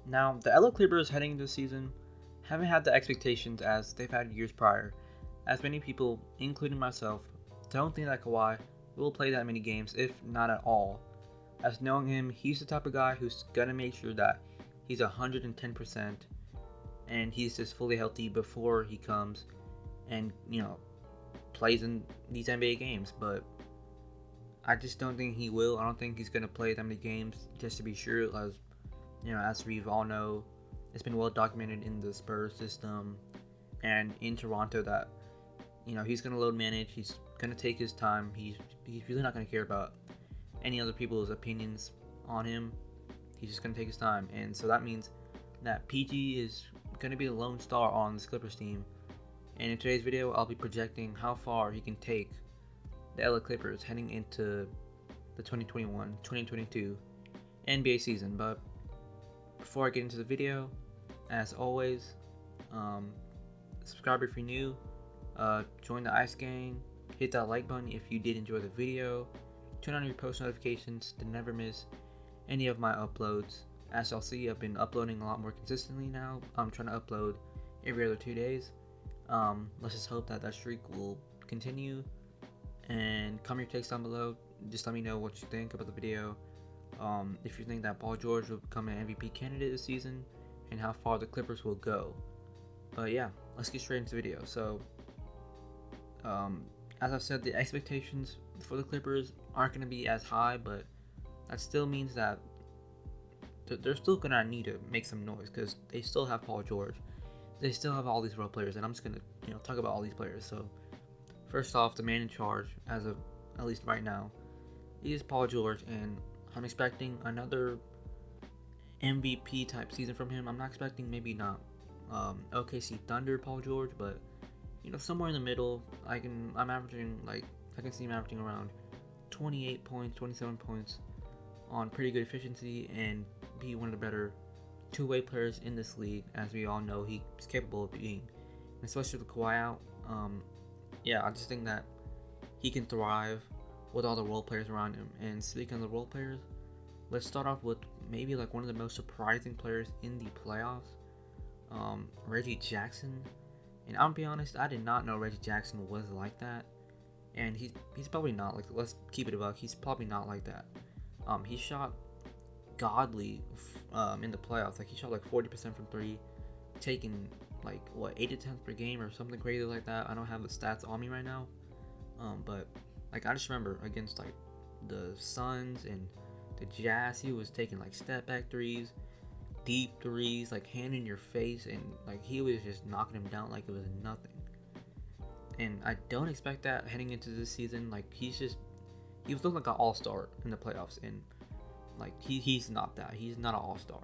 Now, the LA Clippers heading into the season haven't had the expectations as they've had years prior, as many people, including myself, don't think that Kawhi will play that many games, if not at all. As knowing him, he's the type of guy who's gonna make sure that he's 110% and he's just fully healthy before he comes and, plays in these NBA games. But I just don't think he will. I don't think he's gonna play that many games just to be sure, as we all know, it's been well documented in the Spurs system and in Toronto that he's gonna load manage. He's gonna take his time. He's really not gonna care about any other people's opinions on him. He's just gonna take his time, and so that means that PG is gonna be the lone star on this Clippers team. And in today's video, I'll be projecting how far he can take the LA Clippers heading into the 2021-2022 NBA season. But before I get into the video, as always, subscribe if you're new, join the Ice Gang, hit that like button if you did enjoy the video, turn on your post notifications to never miss any of my uploads. As y'all see, I've been uploading a lot more consistently now. I'm trying to upload every other 2 days. Let's just hope that streak will continue. And comment your takes down below. Just let me know what you think about the video. If you think that Paul George will become an MVP candidate this season, and how far the Clippers will go. But yeah, let's get straight into the video. So, as I've said, the expectations for the Clippers aren't going to be as high, but that still means that they're still going to need to make some noise because they still have Paul George. They still have all these role players, and I'm just going to talk about all these players. So, first off, the man in charge, as of at least right now, is Paul George, and I'm expecting another MVP type season from him. I'm not expecting maybe not OKC Thunder Paul George, but somewhere in the middle. I can see him averaging around 28 points, 27 points on pretty good efficiency, and be one of the better two-way players in this league, as we all know he's capable of being, especially with Kawhi out. I just think that he can thrive with all the role players around him. And speaking of the role players, let's start off with maybe one of the most surprising players in the playoffs, Reggie Jackson. And I'll be honest, I did not know Reggie Jackson was like that, and he's probably not let's keep it a buck. He's probably not like that. He shot godly in the playoffs. He shot 40% from three, taking 8 attempts per game or something crazy like that. I don't have the stats on me right now, but I just remember against the Suns and the Jazz, he was taking step back threes, deep threes, hand in your face, and he was just knocking them down like it was nothing. And I don't expect that heading into this season. He was looking like an all-star in the playoffs, and he's not that. He's not an all-star,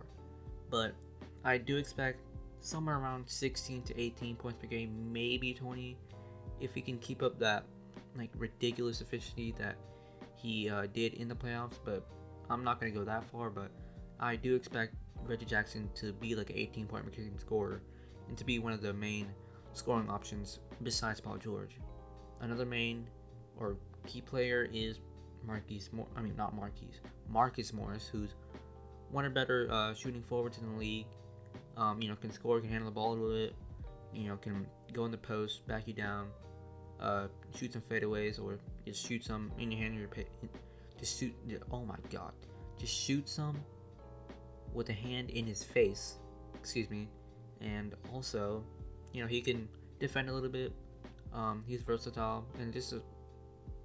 but I do expect somewhere around 16 to 18 points per game, maybe 20, if he can keep up that ridiculous efficiency that he did in the playoffs. But I'm not gonna go that far. But I do expect Reggie Jackson to be an 18-point per game scorer, and to be one of the main scoring options besides Paul George. Another main or key player is Marcus Morris, who's one of the better shooting forwards in the league. Can score, can handle the ball a little bit, can go in the post, back you down, shoot some fadeaways, or just shoot some in your hand, just shoot some with a hand in his face, and also, he can defend a little bit. He's versatile and just a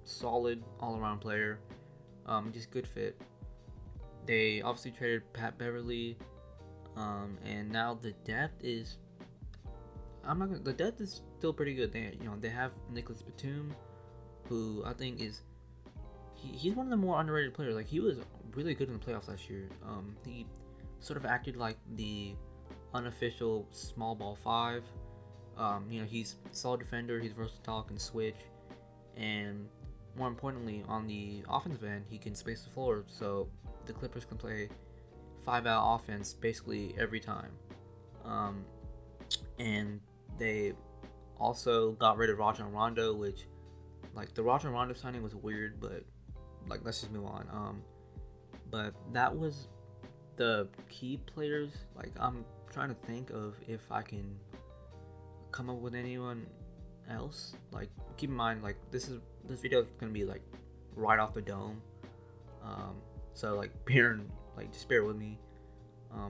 solid all-around player. Just good fit. They obviously traded Pat Beverly, and now the depth is still pretty good. They have Nicholas Batum, who I think he's one of the more underrated players. He was really good in the playoffs last year. He sort of acted like the unofficial small ball five. He's a solid defender, he's versatile, can switch, and more importantly, on the offensive end, he can space the floor, so the Clippers can play 5-out offense basically every time. And they also got rid of Rajon Rondo, which, the Rajon Rondo signing was weird, but let's just move on. But that was the key players, like I'm trying to think of if I can come up with anyone else. Like keep in mind, like this video is gonna be like right off the dome. So like just bear with me.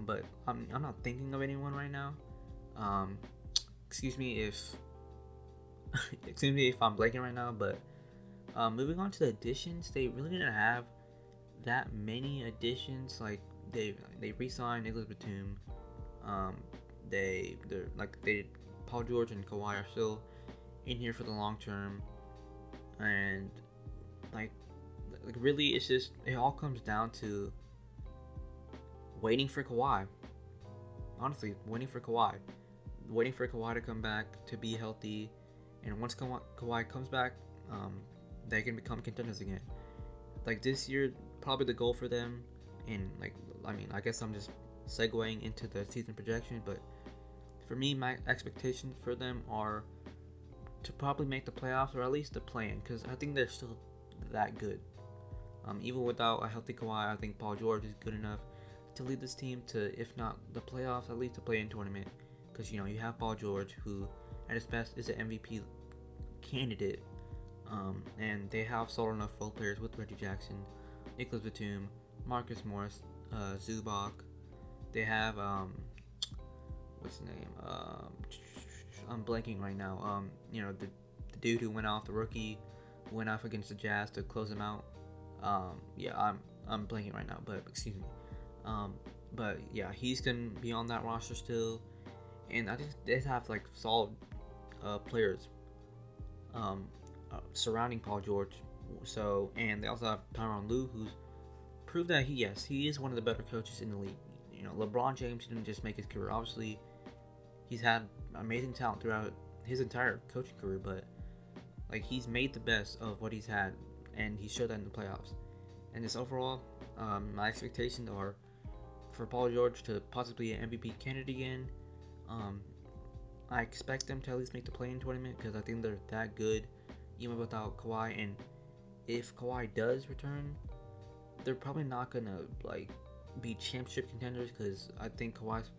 But I'm not thinking of anyone right now. Um, excuse me if excuse me if I'm blanking right now. But moving on to the additions, they really didn't have that many additions. Like they re-signed Nicholas Batum. Um, they're Paul George and Kawhi are still in here for the long term, and like really it's just it all comes down to waiting for Kawhi. Honestly, waiting for Kawhi to come back to be healthy, and once Kawhi comes back, they can become contenders again. Like this year, probably the goal for them, and like I guess I'm just segueing into the season projection, but for me, my expectations for them are to probably make the playoffs or at least the play-in, because I think they're still that good. Even without a healthy Kawhi, I think Paul George is good enough to lead this team to, if not the playoffs, at least the play-in tournament. Because you have Paul George, who at his best is an MVP candidate, and they have solid enough role players with Reggie Jackson, Nicholas Batum, Marcus Morris, Zubac. They have what's his name? I'm blanking right now. The dude who went off, the rookie, went off against the Jazz to close them out. I'm blanking right now, but excuse me. But yeah, he's gonna be on that roster still, and I think they have like solid players surrounding Paul George. So, and they also have Tyronn Lue, who's proved that he is one of the better coaches in the league. LeBron James didn't just make his career. Obviously, he's had amazing talent throughout his entire coaching career, but like he's made the best of what he's had, and he showed that in the playoffs. And just overall, my expectations are for Paul George to possibly be an MVP candidate again. I expect them to at least make the play-in tournament because I think they're that good, even without Kawhi. And if Kawhi does return, they're probably not gonna like be championship contenders because I think Kawhi's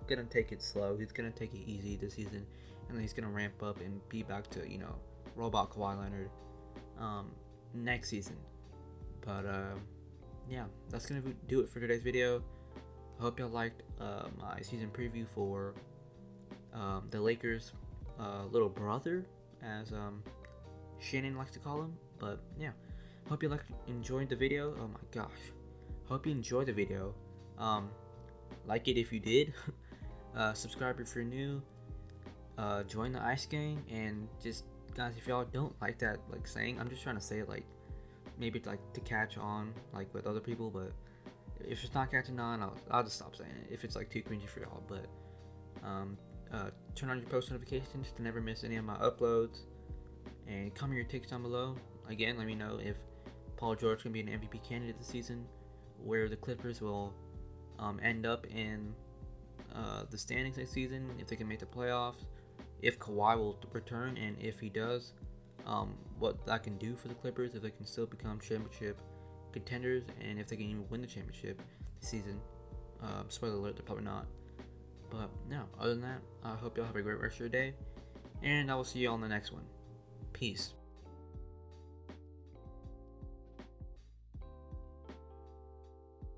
gonna take it slow. He's gonna take it easy this season, and then he's gonna ramp up and be back to robot Kawhi Leonard next season. But yeah, that's gonna do it for today's video. I hope y'all liked my season preview for the Lakers' little brother, as Shannon likes to call him. But yeah, hope you enjoyed the video. Oh my gosh, hope you enjoyed the video. Like it if you did. Subscribe if you're new. Join the Ice Gang, and just guys, if y'all don't like that saying, I'm just trying to say it maybe to catch on with other people, but if it's not catching on, I'll just stop saying it if it's too cringy for y'all. But turn on your post notifications to never miss any of my uploads, and comment your takes down below. Again, let me know if Paul George can be an MVP candidate this season, where the Clippers will end up in the standings next season, if they can make the playoffs, if Kawhi will return, and if he does, what that can do for the Clippers, if they can still become championship contenders, and if they can even win the championship this season. Spoiler alert, they're probably not. But no, other than that, I hope y'all have a great rest of your day, and I will see you all in the next one. Peace.